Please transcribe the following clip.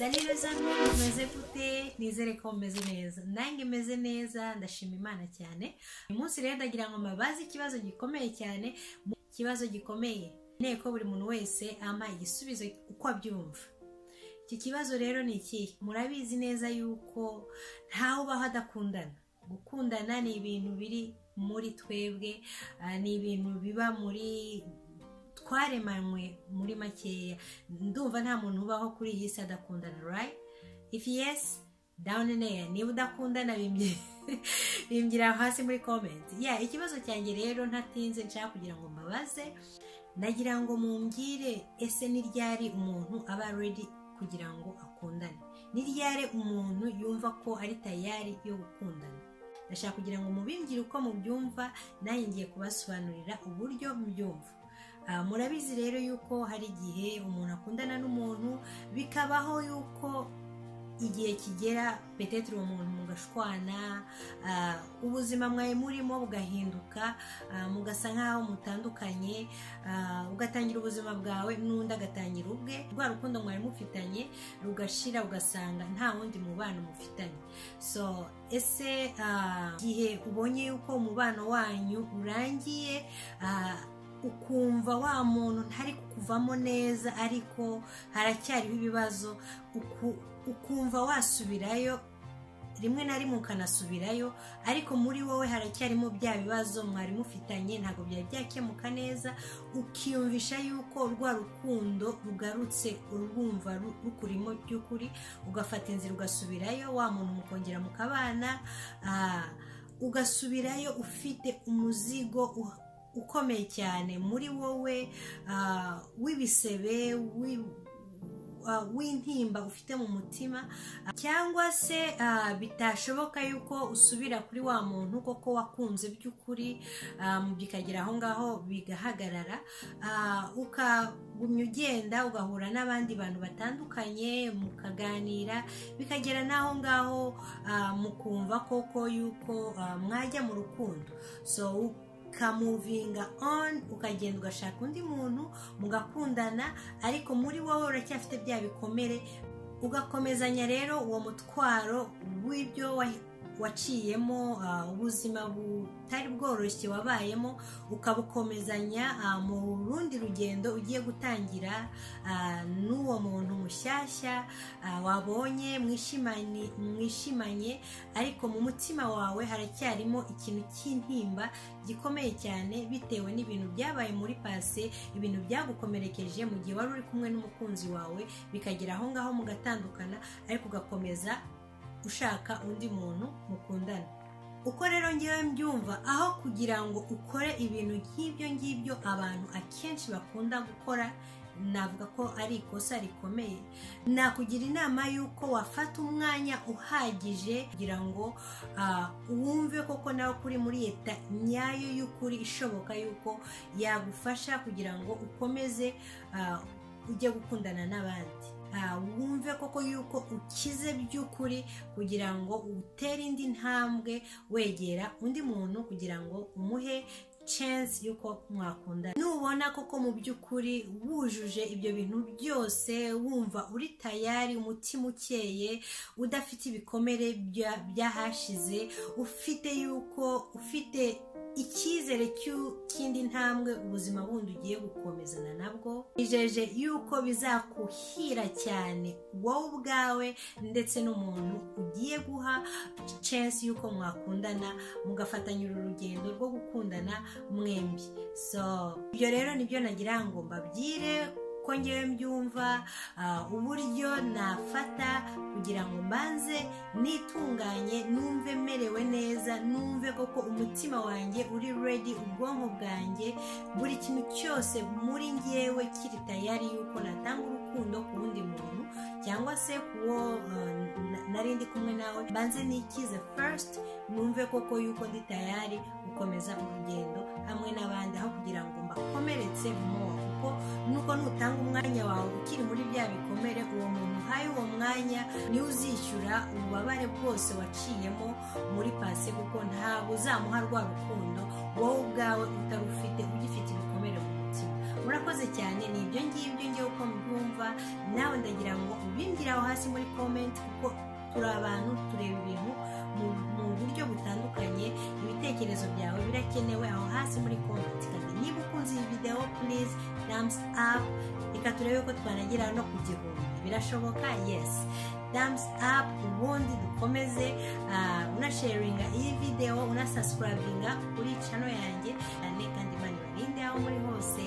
Salut les amis, mumeze gute? Nizere ko mumeze neza. Nange meze neza, ndashima Imana cyane. Uyu munsi rero ndagira ngo mbabaze ikibazo gikomeye cyane, ikibazo gikomeye. Nteko buri muntu wese ama igisubizo uko abyumva. Iki kibazo rero ni iki? Murabizi neza yuko ntaho baho adakundana. Gukundana ni ibintu biri muri twebwe, ni ibintu biba muri twaremanywe muri makeya. Ndumva nta muntu ubaho kuri iyi si adakundana, right? If yes, down in there. Niba udakundana bimbwira hasi muri comment. Ikibazo cyanjye rero ntatinze nshaka kugira ngo mbabaze, nagira ngo mumbwire ese niryari umuntu aba ready kugira ngo akundane? Niryari umuntu yumva ko ari tayari yo gukundana? Ndashaka kugira ngo mubimbwire uko mubyumva, nanjye ngiye kubasobanurira uburyo mbyumva. Murabizi rero yuko hari igihe umuntu akundana n'umuntu bikabaho yuko igihe kigera petetre uwo muntu mugashwana, ubuzima mwaye murimo bugahinduka, mugasa nkaho mutandukanye, ugatangira ubuzima bwawe n'undi agatangira ubwe, rwa rukundo mwari mufitanye rugashira ugasanga nta wundi mubano mufitanye. So ese gihe ubonye yuko umubano wanyu urangiye, ukumva wa muntu ntari kukuvamo neza ariko haracyariho ibibazo, ukumva wasubirayo, rimwe na rimwe ukanasubirayo, ariko muri wowe haracyarimo bya bibazo mwari mufitanye, ntabwo byari byakemuka neza, ukiyumvisha yuko rwa rukundo rugarutse, urwumva rukurimo by'ukuri, ugafata inzira ugasubirayo, wa muntu mukongera mukabana, ugasubirayo ufite umuzigo ukomeye cyane muri wowe, w'ibisebe, w'intimba ufite mu mutima, cyangwa se bitashoboka yuko usubira kuri wa muntu koko wakunze by'ukuri, bikagera aho ngaho bigahagarara, ukagumya ugenda ugahura n'abandi bantu batandukanye mukaganira, bikagera n'aho ngaho mukumva koko yuko mwajya mu rukundo. So ukamuvinga on, ukagenda ugashaka undi muntu mugakundana, ariko muri wowe uracyafite bya bikomere, ugakomezanya rero uwo mutwaro w'ibyo waciyemo, ubuzima butari bworoshye wabayemo, ukabukomezanya mu rundi rugendo ugiye gutangira n'uwo muntu mushyashya wabonye, mwishimanye, ariko mu mutima wawe haracyarimo ikintu cy'intimba gikomeye cyane, bitewe n'ibintu byabaye muri pase, ibintu byagukomerekeje mu gihe wari uri kumwe n'umukunzi wawe, bikagera aho ngaho mugatandukana, ariko ugakomeza ushaka undi muntu mukundana. Uko rero ngewe mbyumva, aho kugira ngo ukore ibintu nk'ibyo ngibyo abantu akenshi bakunda gukora, navuga ko ari ikosa rikomeye. Nakugira inama yuko wafata umwanya uhagije kugira ngo wumve koko nawe kuri muri leta nyayo y'ukuri ishoboka yuko yagufasha kugira ngo ukomeze ujye gukundana n'abandi. Wumve koko yuko ukize by'ukuri kugira ngo utere indi ntambwe wegera undi muntu kugira ngo umuhe chance yuko mwakundana. Nubona koko mu by'ukuri wujuje ibyo bintu byose, wumva uri tayari, umutima ukeye, udafite ibikomere byahashize, ufite icyizere cy'ikindi ntambwe ubuzima bundi ugiye gukomezana nabwo, ijeje yuko bizakuhira cyane wowe ubwawe ndetse n'umuntu ugiye guha chance yuko mwakundana, mugafatanya urugendo rwo gukundana mwembi. So ibyo rero nibyo nagira ngo mbabwire ko ngewe mbyumva, uburyo nafata kugira ngo mbanze nitunganye, numve merewe neza, numve koko umutima wanjye uri ready, ubwonko bwanjye, buri kintu cyose muri ngewe kiri tayari yuko natanga urukundo ku wundi muntu, cyangwa se kuwo nari ndi kumwe nawe, mbanze nikize first, numve koko yuko ndi tayari gukomeza urugendo hamwe n'abandi, aho kugira ngo mbakomeretse kuko nuko nutanga umwanya wawe ukiri muri bya bikomere, uwo muntu uhaye uwo mwanya niwe uzishyura ububabare bwose waciyemo muri pase, kuko ntabwo uzamuha rwa rukundo wowe ubwawe utarufite, ugifite ibikomere mu mutima. murakoze cyane, ni ibyo ngibyo ngiye uko mbyumva, nawe ndagira ngo ubimbwire aho hasi muri comment, kuko turi abantu tureba ibintu mu buryo butandukanye. Ibitekerezo byawe birakenewe aho hasi muri comment. Kandi niba ukunze iyi video, please thumbs up, reka turebe ko twanagera no ku 1000. Birashoboka? Yes, thumbs up, ubundi dukomeze. Unasharinga iyi video, unasubscribinga kuri channel yanjye, kandi Imana ibarinde aho muri hose.